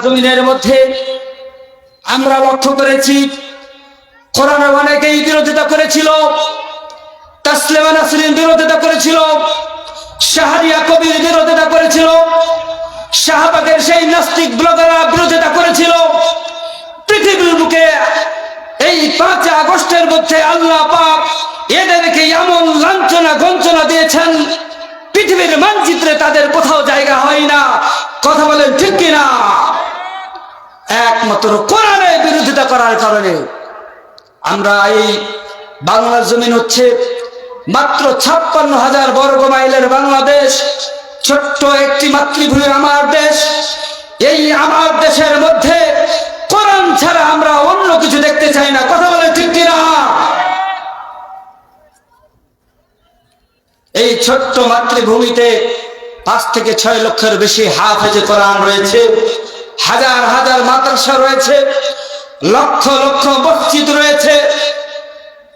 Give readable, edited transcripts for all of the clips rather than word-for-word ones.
জমিনের মধ্যে আমরা লক্ষ্য করেছি কোরআনের অনেকেই বিরোধিতা করেছিল, তাসলিমা নাসরিন বিরোধিতা করেছিল, শাহরিয়া কবির বিরোধিতা করেছিল, শাহবাগের সেই নাস্তিক ব্লগাররা বিরোধিতা করেছিল। পৃথিবীর বুকে এই 5 আগস্টের মধ্যে আল্লাহ পাক এদেরকে এমন লাঞ্ছনা গঞ্জনা দিয়েছেন, পৃথিবীর মানচিত্রে তাদের কোথাও জায়গা হয় না। কথা বলেন ঠিক কিনা? একমাত্র কোরআনের বিরোধিতা করার কারণে আমরা এই বাংলার জমিন হচ্ছে মাত্র 56,000 বর্গ মাইলের বাংলাদেশ, ছোট্ট একটি মাতৃভূমি আমার দেশ। এই আমার দেশের মধ্যে কোরআন ছাড়া আমরা অন্য কিছু দেখতে চাই না। কথা বলে ঠিক কিনা? এই ছোট্ট মাতৃভূমিতে 5 থেকে 6 লক্ষের বেশি হাফেজে কোরআন রয়েছে, হাজার হাজার মাদ্রাসা রয়েছে, লক্ষ লক্ষ মসজিদ রয়েছে।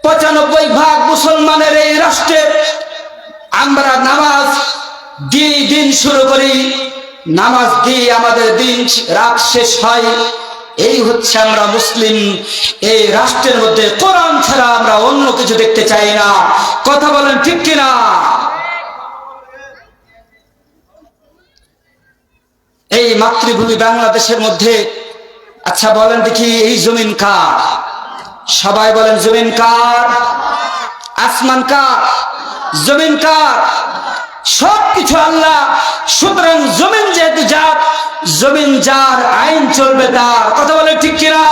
95% মুসলমানের এই রাষ্ট্রে আমরা নামাজ দিয়ে দিন শুরু করি, নামাজ দিয়ে আমাদের দিন রাত শেষ হয়। এই হচ্ছে আমরা মুসলিম। এই রাষ্ট্রের মধ্যে কোরআন ছাড়া আমরা অন্য কিছু দেখতে চাই না। কথা বলেন ঠিক কিনা? এই মাতৃভূমি বাংলাদেশের মধ্যে, আচ্ছা বলেন দেখি, এই জমিন কার? সবাই বলেন জমিন কার? আসমান কার? জমিন কার? সবকিছু আল্লাহ। সুতরাং জমিন যেহেতু যার, জমিন যার, আইন চলবে তার। কথা বলে ঠিক কিনা?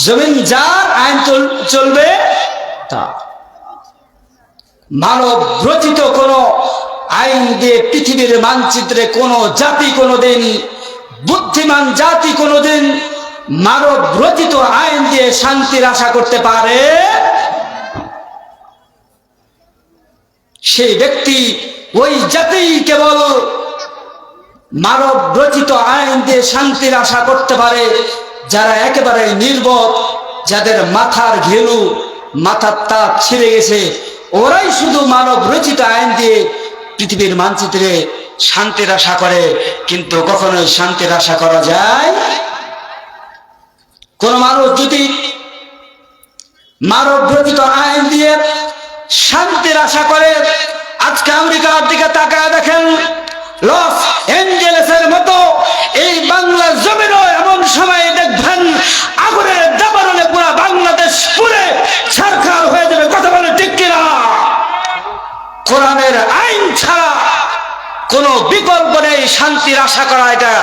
জমিন যার, আইন চলবে তার। মানব রচিত কোন আইন দিয়ে পৃথিবীর মানচিত্রে কোন জাতি কোনদিন, বুদ্ধিমান জাতি কোনদিন মানব রচিত আইন দিয়ে শান্তির আশা করতে পারে? সেই ব্যক্তি, ওই জাতি কেবল মানব রচিত আইন দিয়ে শান্তির আশা করতে পারে যারা একেবারে নির্বোধ, যাদের মাথার ঘেলু, মাথার তাপ ছিঁড়ে গেছে। ওরাই শুধু মানব রচিত আইন দিয়ে পৃথিবীর মানচিত্রে শান্তির আশা করে। কিন্তু কখনোই শান্তির আশা করা যায়? কোন মানুষ যদি মানব রচিত আইন দিয়ে শান্তির আশা করে, আজকে আমেরিকার দিকে তাকায় দেখেন, লস এঞ্জেলেসের মতো এই বাংলার জমিনও এমন সময় দেখবেন আগুনের দাবানলে পুরো বাংলাদেশ পুরে ছারখার হয়ে যাবে। কথা বলে ঠিক কিনা? কোরআনের আইন ছাড়া কোনো বিকল্প নেই। শান্তির আশা করা এটা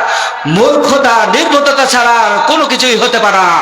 মূর্খতা, নির্বোধতা ছাড়া কোনো কিছুই হতে পারে না।